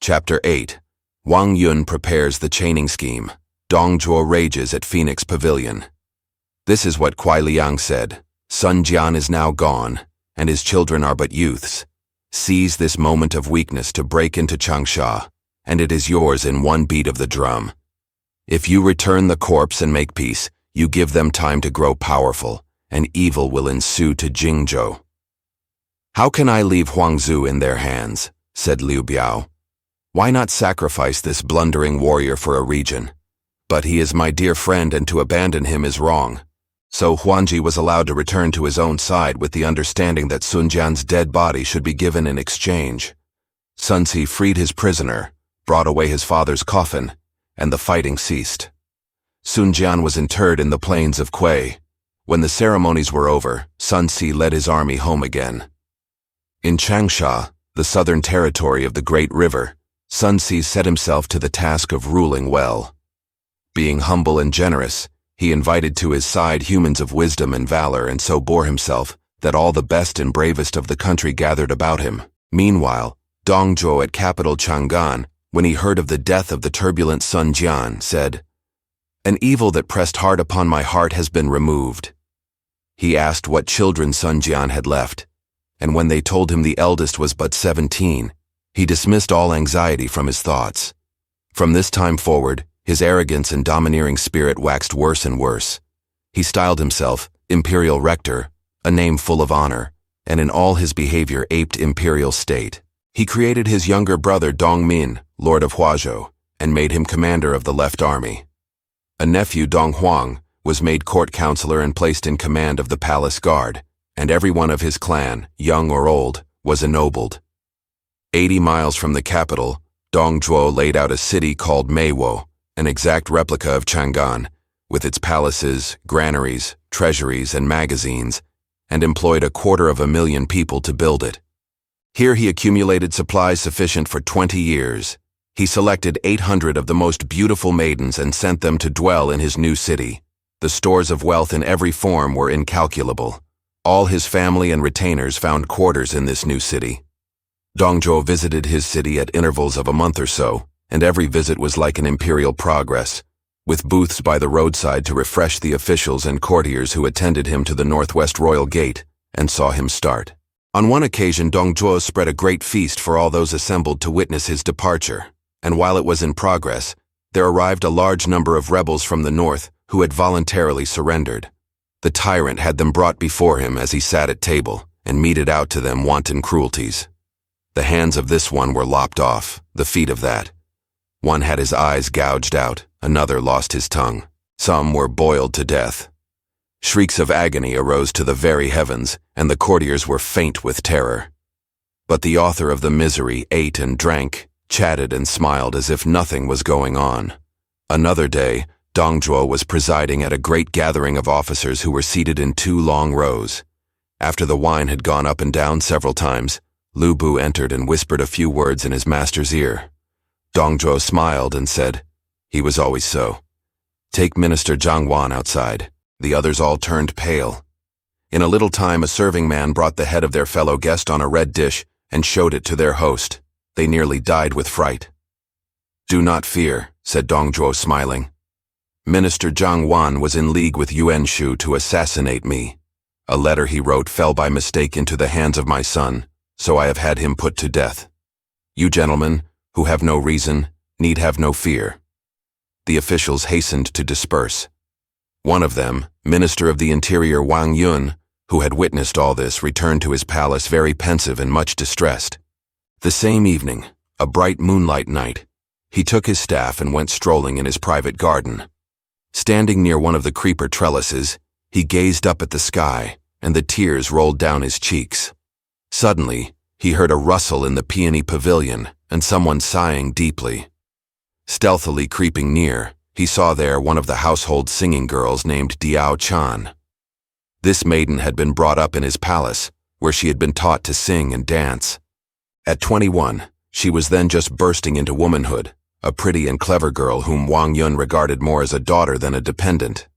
Chapter 8. Wang Yun prepares the chaining scheme. Zhuo rages at Phoenix Pavilion. This is what Kuai Liang said. Sun Jian is now gone, and his children are but youths. Seize this moment of weakness to break into Changsha, and it is yours in one beat of the drum. If you return the corpse and make peace, you give them time to grow powerful, and evil will ensue to Jingzhou. How can I leave Huangzu in their hands? Said Liu Bei. Why not sacrifice this blundering warrior for a region? But he is my dear friend, and to abandon him is wrong. So Huangji was allowed to return to his own side with the understanding that Sun Jian's dead body should be given in exchange. Sun Si freed his prisoner, brought away his father's coffin, and the fighting ceased. Sun Jian was interred in the plains of Kui. When the ceremonies were over, Sun Si led his army home again. In Changsha, the southern territory of the Great River, Sun Si set himself to the task of ruling well. Being humble and generous, he invited to his side humans of wisdom and valor, and so bore himself that all the best and bravest of the country gathered about him. Meanwhile, Zhuo at capital Chang'an, when he heard of the death of the turbulent Sun Jian, said, "An evil that pressed hard upon my heart has been removed." He asked what children Sun Jian had left, and when they told him the eldest was but 17, he dismissed all anxiety from his thoughts. From this time forward, his arrogance and domineering spirit waxed worse and worse. He styled himself Imperial Rector, a name full of honor, and in all his behavior aped imperial state. He created his younger brother Dongmin, Lord of Huazhou, and made him commander of the left army. A nephew, Dong Huang, was made court counselor and placed in command of the palace guard, and every one of his clan, young or old, was ennobled. 80 miles from the capital, Zhuo laid out a city called Meiwo, an exact replica of Chang'an, with its palaces, granaries, treasuries, and magazines, and employed 250,000 people to build it. Here he accumulated supplies sufficient for 20 years. He selected 800 of the most beautiful maidens and sent them to dwell in his new city. The stores of wealth in every form were incalculable. All his family and retainers found quarters in this new city. Zhuo visited his city at intervals of a month or so, and every visit was like an imperial progress, with booths by the roadside to refresh the officials and courtiers who attended him to the northwest royal gate and saw him start. On one occasion, Zhuo spread a great feast for all those assembled to witness his departure, and while it was in progress, there arrived a large number of rebels from the north who had voluntarily surrendered. The tyrant had them brought before him as he sat at table, and meted out to them wanton cruelties. The hands of this one were lopped off, the feet of that. One had his eyes gouged out, another lost his tongue. Some were boiled to death. Shrieks of agony arose to the very heavens, and the courtiers were faint with terror. But the author of the misery ate and drank, chatted and smiled as if nothing was going on. Another day, Zhuo was presiding at a great gathering of officers who were seated in 2 long rows. After the wine had gone up and down several times, Liu Bei entered and whispered a few words in his master's ear. Zhuo smiled and said, "He was always so. Take Minister Zhang Wan outside." The others all turned pale. In a little time, a serving man brought the head of their fellow guest on a red dish and showed it to their host. They nearly died with fright. "Do not fear," said Zhuo, smiling. "Minister Zhang Wan was in league with Yuan Shu to assassinate me. A letter he wrote fell by mistake into the hands of my son, so I have had him put to death. You gentlemen, who have no reason, need have no fear." The officials hastened to disperse. One of them, Minister of the Interior Wang Yun, who had witnessed all this, returned to his palace very pensive and much distressed. The same evening, a bright moonlight night, he took his staff and went strolling in his private garden. Standing near one of the creeper trellises, he gazed up at the sky, and the tears rolled down his cheeks. Suddenly, he heard a rustle in the peony pavilion and someone sighing deeply. Stealthily creeping near, he saw there one of the household singing girls named Diao Chan. This maiden had been brought up in his palace, where she had been taught to sing and dance. At 21, she was then just bursting into womanhood, a pretty and clever girl whom Wang Yun regarded more as a daughter than a dependent.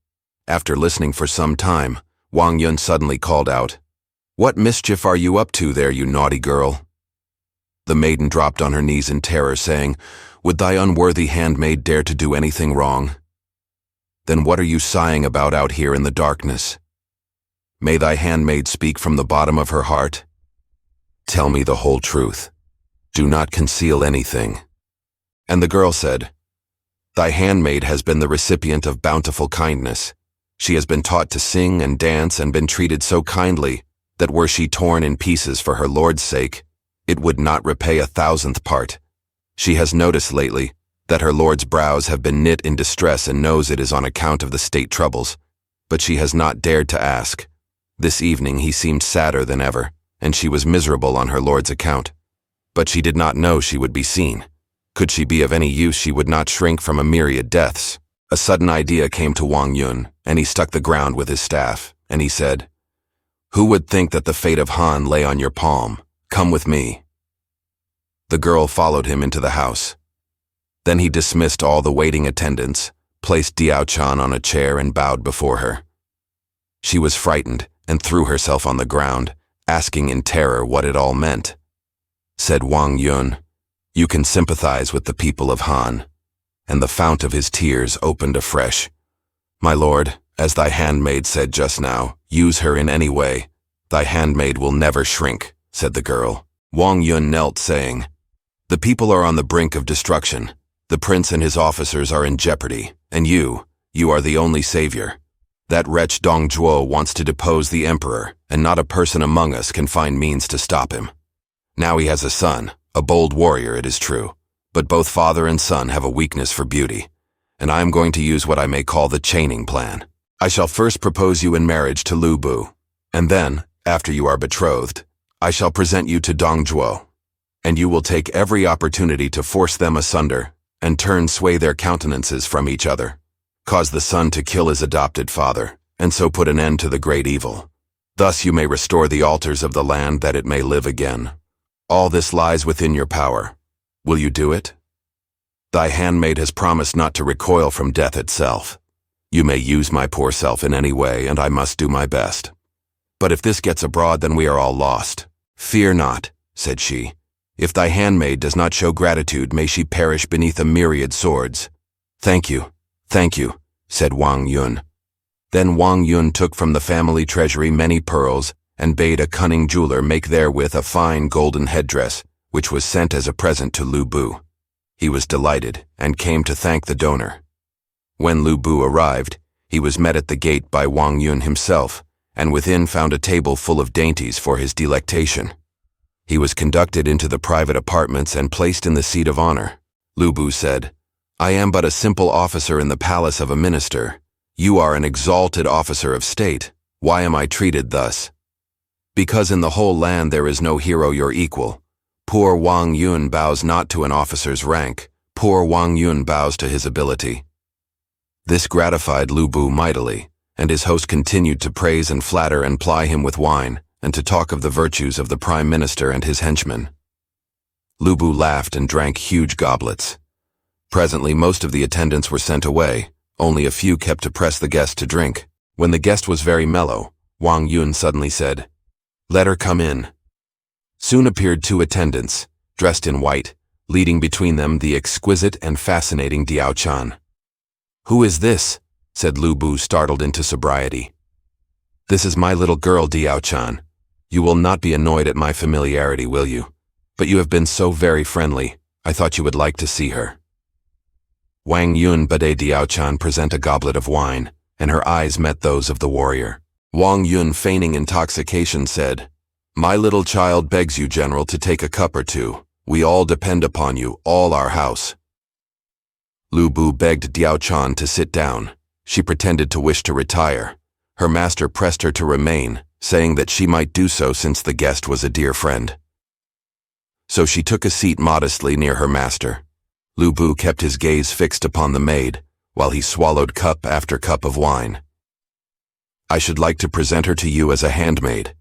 After listening for some time, Wang Yun suddenly called out, "What mischief are you up to there, you naughty girl?" The maiden dropped on her knees in terror, saying, "Would thy unworthy handmaid dare to do anything wrong? Then what are you sighing about out here in the darkness? May thy handmaid speak from the bottom of her heart. Tell me the whole truth. Do not conceal anything." And the girl said, "Thy handmaid has been the recipient of bountiful kindness. She has been taught to sing and dance and been treated so kindly that were she torn in pieces for her Lord's sake, it would not repay 1,000th part. She has noticed lately that her Lord's brows have been knit in distress and knows it is on account of the state troubles, but she has not dared to ask. This evening he seemed sadder than ever, and she was miserable on her Lord's account. But she did not know she would be seen. Could she be of any use, she would not shrink from a myriad deaths." A sudden idea came to Wang Yun, and he struck the ground with his staff, and he said, "Who would think that the fate of Han lay on your palm? Come with me." The girl followed him into the house. Then he dismissed all the waiting attendants, placed Diao Chan on a chair and bowed before her. She was frightened and threw herself on the ground, asking in terror what it all meant. Said Wang Yun, "You can sympathize with the people of Han." And the fount of his tears opened afresh. "My lord, as thy handmaid said just now, use her in any way. Thy handmaid will never shrink," said the girl. Wang Yun knelt, saying, "The people are on the brink of destruction. The prince and his officers are in jeopardy, and you are the only savior. That wretch Dong Zhuo wants to depose the emperor, and not a person among us can find means to stop him. Now he has a son, a bold warrior, it is true, but both father and son have a weakness for beauty, and I am going to use what I may call the chaining plan. I shall first propose you in marriage to Liu Bei, and then, after you are betrothed, I shall present you to Dong Zhuo, and you will take every opportunity to force them asunder and sway their countenances from each other. Cause the son to kill his adopted father, and so put an end to the great evil. Thus you may restore the altars of the land that it may live again. All this lies within your power. Will you do it? Thy handmaid has promised not to recoil from death itself. You may use my poor self in any way, and I must do my best. But if this gets abroad, then we are all lost. Fear not," said she. "If thy handmaid does not show gratitude, may she perish beneath a myriad swords." Thank you," said Wang Yun. Then Wang Yun took from the family treasury many pearls and bade a cunning jeweler make therewith a fine golden headdress, which was sent as a present to Liu Bei. He was delighted and came to thank the donor. When Liu Bei arrived, he was met at the gate by Wang Yun himself, and within found a table full of dainties for his delectation. He was conducted into the private apartments and placed in the seat of honor. Liu Bei said, "I am but a simple officer in the palace of a minister. You are an exalted officer of state. Why am I treated thus?" "Because in the whole land there is no hero your equal. Poor Wang Yun bows not to an officer's rank. Poor Wang Yun bows to his ability." This gratified Liu Bei mightily, and his host continued to praise and flatter and ply him with wine, and to talk of the virtues of the prime minister and his henchmen. Liu Bei laughed and drank huge goblets. Presently most of the attendants were sent away, only a few kept to press the guest to drink. When the guest was very mellow, Wang Yun suddenly said, "Let her come in." Soon appeared 2 attendants, dressed in white, leading between them the exquisite and fascinating Diao Chan. "Who is this?" said Liu Bei, startled into sobriety. "This is my little girl, Diao Chan. You will not be annoyed at my familiarity, will you? But you have been so very friendly, I thought you would like to see her." Wang Yun bade Diao Chan present a goblet of wine, and her eyes met those of the warrior. Wang Yun, feigning intoxication, said, "My little child begs you, General, to take a cup or two. We all depend upon you, all our house." Liu Bei begged Diao Chan to sit down. She pretended to wish to retire. Her master pressed her to remain, saying that she might do so since the guest was a dear friend. So she took a seat modestly near her master. Liu Bei kept his gaze fixed upon the maid, while he swallowed cup after cup of wine. "I should like to present her to you as a handmaid.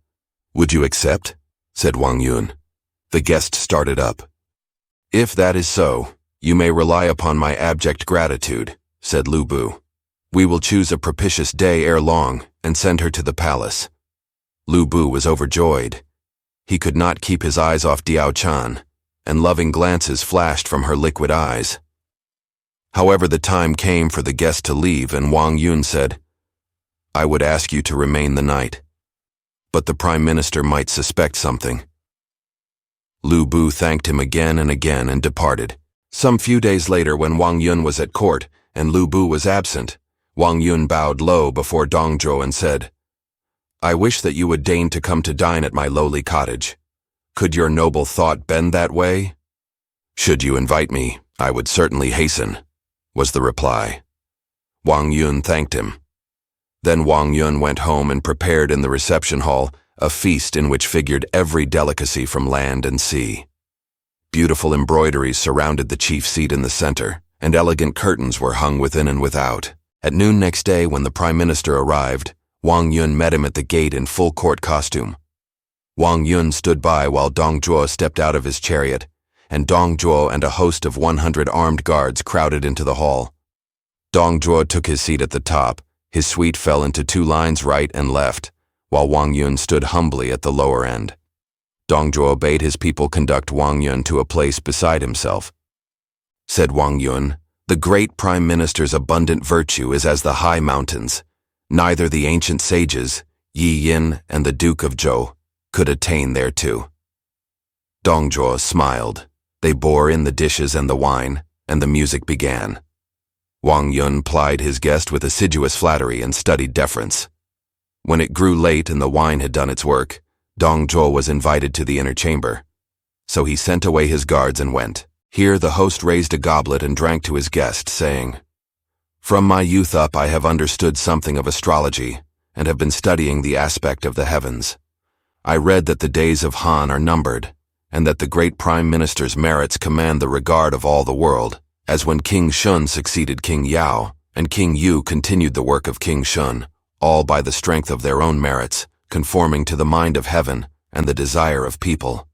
Would you accept?" said Wang Yun. The guest started up. "If that is so, you may rely upon my abject gratitude," said Liu Bei. "We will choose a propitious day ere long and send her to the palace." Liu Bei was overjoyed. He could not keep his eyes off Diao Chan, and loving glances flashed from her liquid eyes. However, the time came for the guest to leave, and Wang Yun said, "I would ask you to remain the night, but the Prime Minister might suspect something." Liu Bei thanked him again and again and departed. Some few days later, when Wang Yun was at court and Liu Bei was absent, Wang Yun bowed low before Dong Zhuo and said, "I wish that you would deign to come to dine at my lowly cottage. Could your noble thought bend that way?" "Should you invite me, I would certainly hasten," was the reply. Wang Yun thanked him. Then Wang Yun went home and prepared in the reception hall a feast in which figured every delicacy from land and sea. Beautiful embroideries surrounded the chief seat in the center, and elegant curtains were hung within and without. At noon next day, when the Prime Minister arrived, Wang Yun met him at the gate in full court costume. Wang Yun stood by while Dong Zhuo stepped out of his chariot, and Dong Zhuo and a host of 100 armed guards crowded into the hall. Dong Zhuo took his seat at the top. His suite fell into 2 lines right and left, while Wang Yun stood humbly at the lower end. Dong Zhuo bade his people conduct Wang Yun to a place beside himself. Said Wang Yun, "The great Prime Minister's abundant virtue is as the high mountains. Neither the ancient sages, Yi Yin and the Duke of Zhou, could attain thereto." Dong Zhuo smiled. They bore in the dishes and the wine, and the music began. Wang Yun plied his guest with assiduous flattery and studied deference. When it grew late and the wine had done its work, Dong Zhuo was invited to the inner chamber. So he sent away his guards and went. Here the host raised a goblet and drank to his guest, saying, "From my youth up I have understood something of astrology, and have been studying the aspect of the heavens. I read that the days of Han are numbered, and that the great Prime Minister's merits command the regard of all the world, as when King Shun succeeded King Yao, and King Yu continued the work of King Shun, all by the strength of their own merits, conforming to the mind of heaven and the desire of people."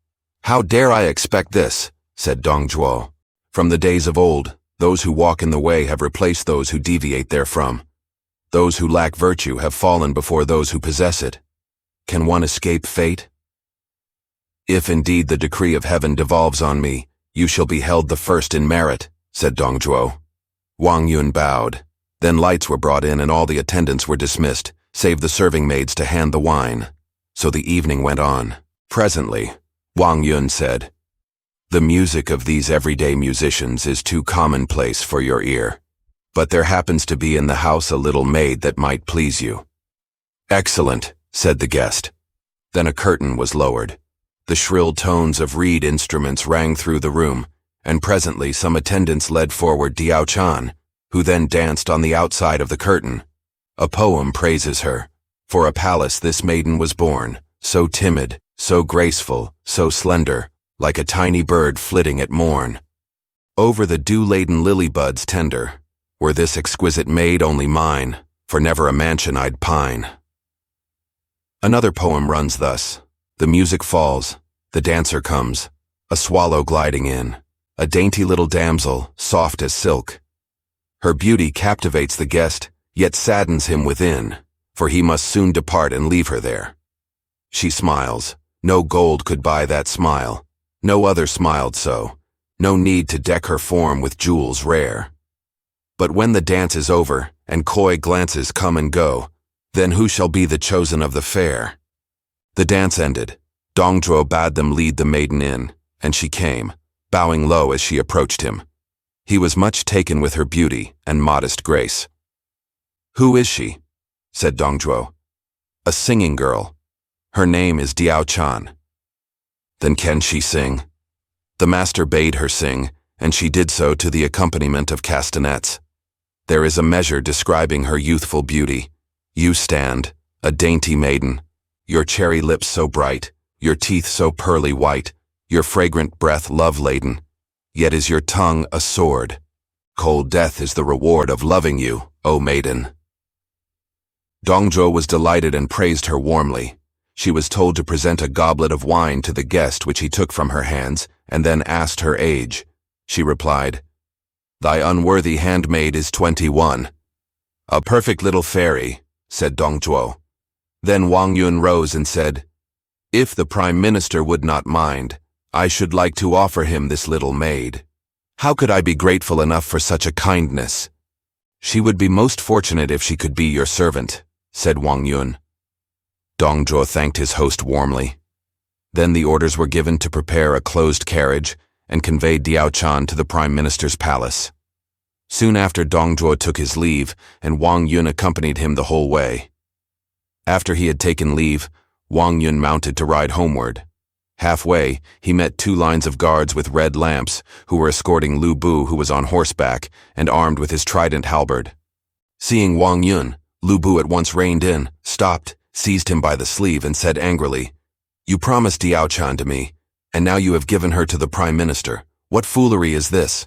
"How dare I expect this?" said Dong Zhuo. "From the days of old, those who walk in the way have replaced those who deviate therefrom. Those who lack virtue have fallen before those who possess it. Can one escape fate? If indeed the decree of heaven devolves on me, you shall be held the first in merit," said Dong Zhuo. Wang Yun bowed. Then lights were brought in and all the attendants were dismissed, save the serving maids to hand the wine. So the evening went on. Presently, Wang Yun said, "The music of these everyday musicians is too commonplace for your ear. But there happens to be in the house a little maid that might please you." "Excellent," said the guest. Then a curtain was lowered. The shrill tones of reed instruments rang through the room, and presently some attendants led forward Diao Chan, who then danced on the outside of the curtain. A poem praises her. For a palace this maiden was born, so timid, so graceful, so slender, like a tiny bird flitting at morn. Over the dew-laden lily buds tender, were this exquisite maid only mine, for never a mansion I'd pine. Another poem runs thus. The music falls, the dancer comes, a swallow gliding in, a dainty little damsel, soft as silk. Her beauty captivates the guest, yet saddens him within, for he must soon depart and leave her there. She smiles, no gold could buy that smile, no other smiled so, no need to deck her form with jewels rare. But when the dance is over, and coy glances come and go, then who shall be the chosen of the fair? The dance ended. Dong Zhuo bade them lead the maiden in, and she came, bowing low as she approached him. He was much taken with her beauty and modest grace. "Who is she?" said Dong Zhuo. "A singing girl. Her name is Diao Chan." "Then can she sing?" The master bade her sing, and she did so to the accompaniment of castanets. There is a measure describing her youthful beauty. You stand, a dainty maiden, your cherry lips so bright, your teeth so pearly white, your fragrant breath love-laden, yet is your tongue a sword. Cold death is the reward of loving you, O maiden. Dong Zhuo was delighted and praised her warmly. She was told to present a goblet of wine to the guest, which he took from her hands, and then asked her age. She replied, "Thy unworthy handmaid is 21. "A perfect little fairy," said Dong Zhuo. Then Wang Yun rose and said, "If the Prime Minister would not mind, I should like to offer him this little maid. How could I be grateful enough for such a kindness? She would be most fortunate if she could be your servant, said Wang Yun. Dong Zhuo thanked his host warmly. Then the orders were given to prepare a closed carriage and convey Diao Chan to the Prime Minister's palace. Soon after, Dong Zhuo took his leave, and Wang Yun accompanied him the whole way. After he had taken leave, Wang Yun mounted to ride homeward. Halfway, he met 2 lines of guards with red lamps who were escorting Liu Bei, who was on horseback and armed with his trident halberd. Seeing Wang Yun, Liu Bei at once reined in, stopped, seized him by the sleeve, and said angrily, "You promised Diao Chan to me, and now you have given her to the Prime Minister. What foolery is this?"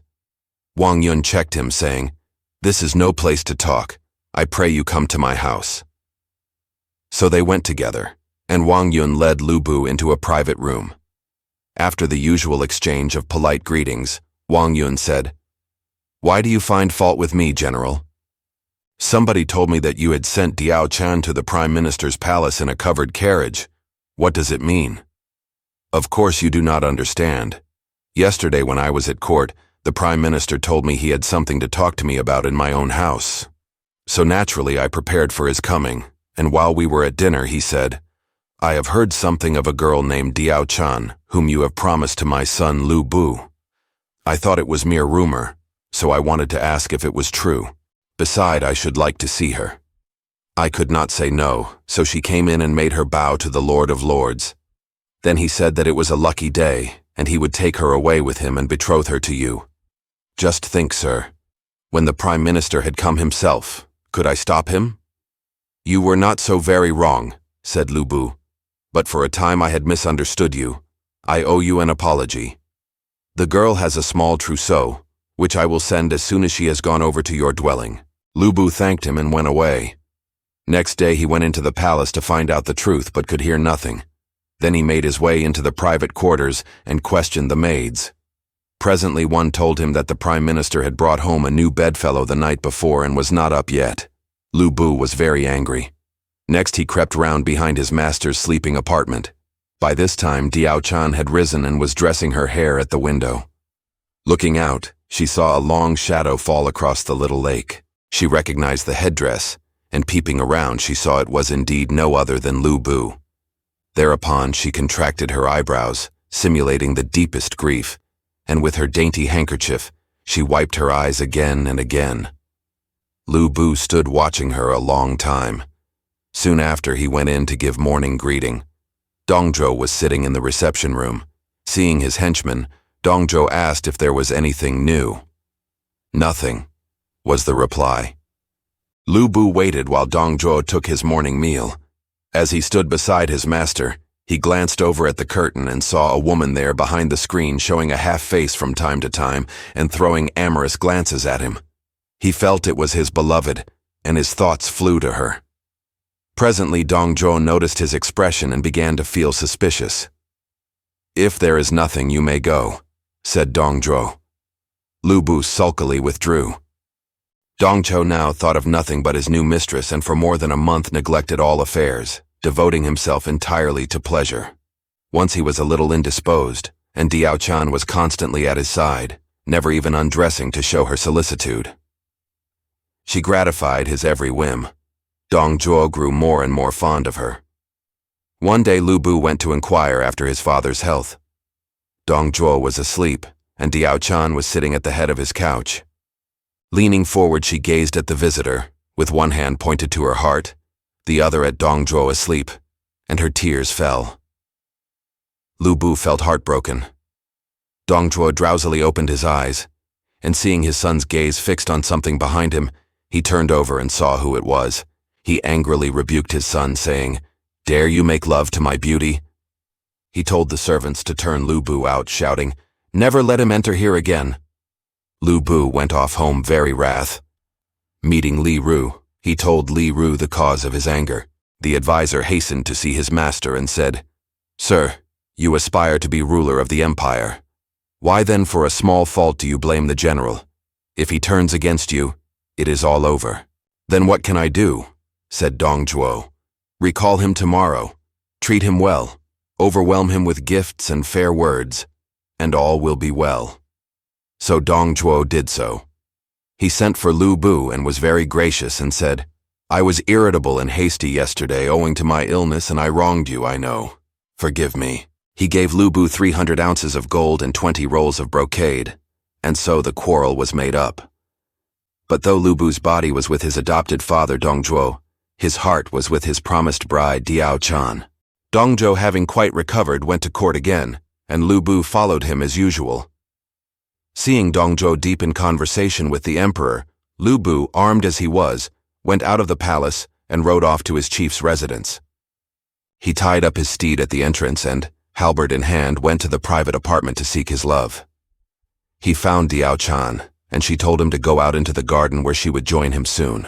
Wang Yun checked him, saying, "This is no place to talk. I pray you come to my house." So they went together, and Wang Yun led Liu Bei into a private room. After the usual exchange of polite greetings, Wang Yun said, "Why do you find fault with me, General? Somebody told me that you had sent Diao Chan to the Prime Minister's palace in a covered carriage. What does it mean? Of course you do not understand. Yesterday when I was at court, the Prime Minister told me he had something to talk to me about in my own house. So naturally I prepared for his coming, and while we were at dinner he said, 'I have heard something of a girl named Diao Chan, whom you have promised to my son Liu Bei.' I thought it was mere rumor, so I wanted to ask if it was true. Beside, I should like to see her." I could not say no, so she came in and made her bow to the Lord of Lords. Then he said that it was a lucky day, and he would take her away with him and betroth her to you. Just think, sir. When the Prime Minister had come himself, could I stop him? "You were not so very wrong," said Liu Bei, "but for a time I had misunderstood you. I owe you an apology. The girl has a small trousseau, which I will send as soon as she has gone over to your dwelling." Liu Bei thanked him and went away. Next day he went into the palace to find out the truth but could hear nothing. Then he made his way into the private quarters and questioned the maids. Presently one told him that the Prime Minister had brought home a new bedfellow the night before and was not up yet. Liu Bei was very angry. Next he crept round behind his master's sleeping apartment. By this time Diao Chan had risen and was dressing her hair at the window. Looking out, she saw a long shadow fall across the little lake. She recognized the headdress, and peeping around she saw it was indeed no other than Liu Bei. Thereupon she contracted her eyebrows, simulating the deepest grief, and with her dainty handkerchief, she wiped her eyes again and again. Liu Bei stood watching her a long time. Soon after he went in to give morning greeting. Dong Zhuo was sitting in the reception room. Seeing his henchman, Dong Zhuo asked if there was anything new. "Nothing," was the reply. Liu Bei waited while Dong Zhuo took his morning meal. As he stood beside his master, he glanced over at the curtain and saw a woman there behind the screen showing a half face from time to time and throwing amorous glances at him. He felt it was his beloved, and his thoughts flew to her. Presently Dong Zhuo noticed his expression and began to feel suspicious. "If there is nothing, you may go," said Dong Zhuo. Liu Bei sulkily withdrew. Dong Zhuo now thought of nothing but his new mistress and for more than a month neglected all affairs, devoting himself entirely to pleasure. Once he was a little indisposed, and Diao Chan was constantly at his side, never even undressing to show her solicitude. She gratified his every whim. Dong Zhuo grew more and more fond of her. One day Liu Bei went to inquire after his father's health. Dong Zhuo was asleep, and Diao Chan was sitting at the head of his couch. Leaning forward, she gazed at the visitor, with one hand pointed to her heart, the other at Dong Zhuo asleep, and her tears fell. Liu Bei felt heartbroken. Dong Zhuo drowsily opened his eyes, and seeing his son's gaze fixed on something behind him, he turned over and saw who it was. He angrily rebuked his son, saying, "Dare you make love to my beauty?" He told the servants to turn Liu Bei out, shouting, "Never let him enter here again." Liu Bei went off home very wrath. Meeting Li Ru, he told Li Ru the cause of his anger. The advisor hastened to see his master and said, "Sir, you aspire to be ruler of the empire. Why then for a small fault do you blame the general? If he turns against you, it is all over." "Then what can I do?" said Dong Zhuo. "Recall him tomorrow. Treat him well. Overwhelm him with gifts and fair words. and all will be well." So Dong Zhuo did so. He sent for Liu Bei and was very gracious and said, "I was irritable and hasty yesterday owing to my illness, and I wronged you, I know. Forgive me." He gave Liu Bei 300 ounces of gold and 20 rolls of brocade, and so the quarrel was made up. But though Liu Bei's body was with his adopted father Dong Zhuo, his heart was with his promised bride Diao Chan. Dong Zhuo, having quite recovered, went to court again, and Liu Bei followed him as usual. Seeing Dong Zhuo deep in conversation with the emperor, Liu Bei, armed as he was, went out of the palace and rode off to his chief's residence. He tied up his steed at the entrance and, halberd in hand, went to the private apartment to seek his love. He found Diao Chan, and she told him to go out into the garden where she would join him soon.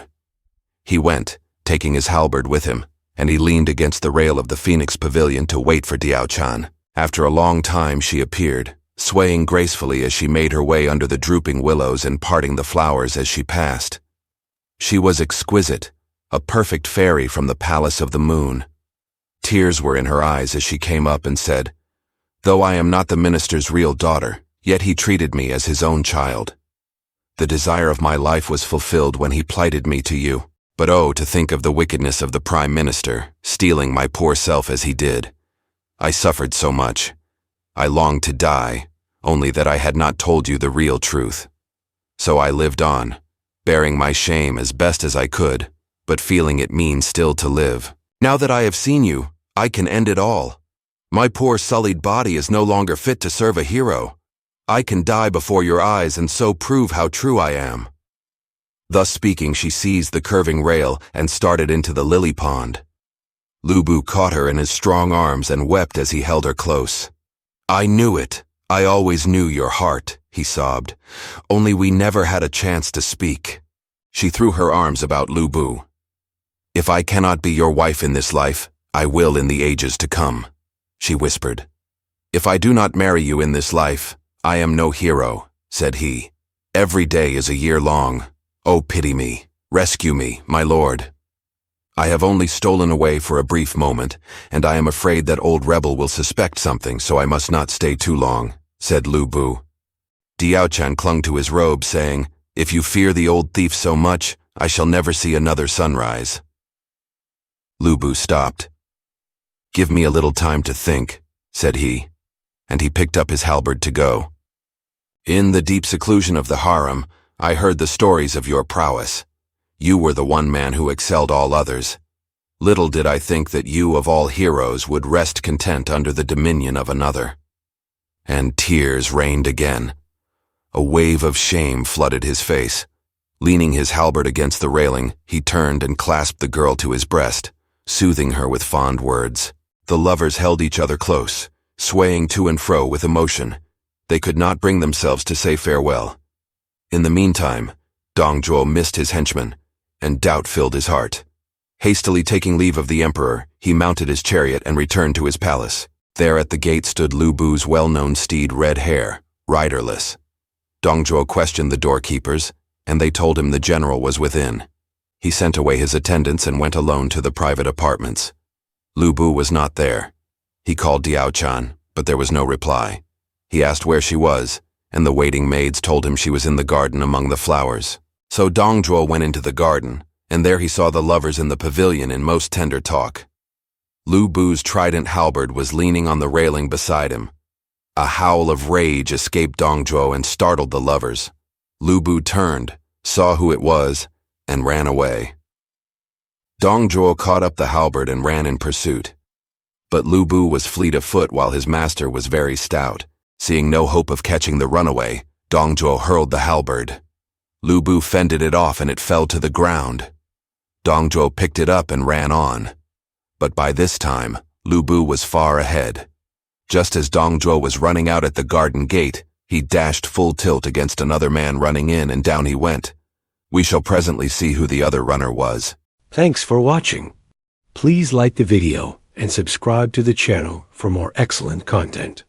He went, taking his halberd with him, and he leaned against the rail of the Phoenix Pavilion to wait for Diao Chan. After a long time she appeared, swaying gracefully as she made her way under the drooping willows and parting the flowers as she passed. She was exquisite, a perfect fairy from the palace of the moon. Tears were in her eyes as she came up and said, "Though I am not the minister's real daughter, yet he treated me as his own child. The desire of my life was fulfilled when he plighted me to you. But oh, to think of the wickedness of the prime minister, stealing my poor self as he did. I suffered so much. I longed to die, only that I had not told you the real truth. So I lived on, bearing my shame as best as I could, but feeling it mean still to live. Now that I have seen you, I can end it all. My poor sullied body is no longer fit to serve a hero. I can die before your eyes and so prove how true I am." Thus speaking, she seized the curving rail and started into the lily pond. Liu Bei caught her in his strong arms and wept as he held her close. "I knew it. I always knew your heart," he sobbed. "Only we never had a chance to speak." She threw her arms about Liu Bei. "If I cannot be your wife in this life, I will in the ages to come," she whispered. "If I do not marry you in this life, I am no hero," said he. "Every day is a year long. Oh, pity me, rescue me, my lord. I have only stolen away for a brief moment, and I am afraid that old rebel will suspect something, so I must not stay too long," said Liu Bei. Diao Chan clung to his robe, saying, "If you fear the old thief so much, I shall never see another sunrise." Liu Bei stopped. "Give me a little time to think," said he, and he picked up his halberd to go. "In the deep seclusion of the harem, I heard the stories of your prowess. You were the one man who excelled all others. Little did I think that you of all heroes would rest content under the dominion of another." And tears rained again. A wave of shame flooded his face. Leaning his halberd against the railing, he turned and clasped the girl to his breast, soothing her with fond words. The lovers held each other close, swaying to and fro with emotion. They could not bring themselves to say farewell. In the meantime, Dong Zhuo missed his henchman, and doubt filled his heart. Hastily taking leave of the emperor, he mounted his chariot and returned to his palace. There at the gate stood Liu Bei's well-known steed Red Hair, riderless. Dong Zhuo questioned the doorkeepers, and they told him the general was within. He sent away his attendants and went alone to the private apartments. Liu Bei was not there. He called Diao Chan, but there was no reply. He asked where she was, and the waiting maids told him she was in the garden among the flowers. So Dong Zhuo went into the garden, and there he saw the lovers in the pavilion in most tender talk. Liu Bei's trident halberd was leaning on the railing beside him. A howl of rage escaped Dong Zhuo and startled the lovers. Liu Bei turned, saw who it was, and ran away. Dong Zhuo caught up the halberd and ran in pursuit. But Liu Bei was fleet of foot while his master was very stout. Seeing no hope of catching the runaway, Dong Zhuo hurled the halberd. Liu Bei fended it off and it fell to the ground. Dong Zhuo picked it up and ran on. But by this time, Liu Bei was far ahead. Just as Dong Zhuo was running out at the garden gate, he dashed full tilt against another man running in, and down he went. We shall presently see who the other runner was. Thanks for watching. Please like the video and subscribe to the channel for more excellent content.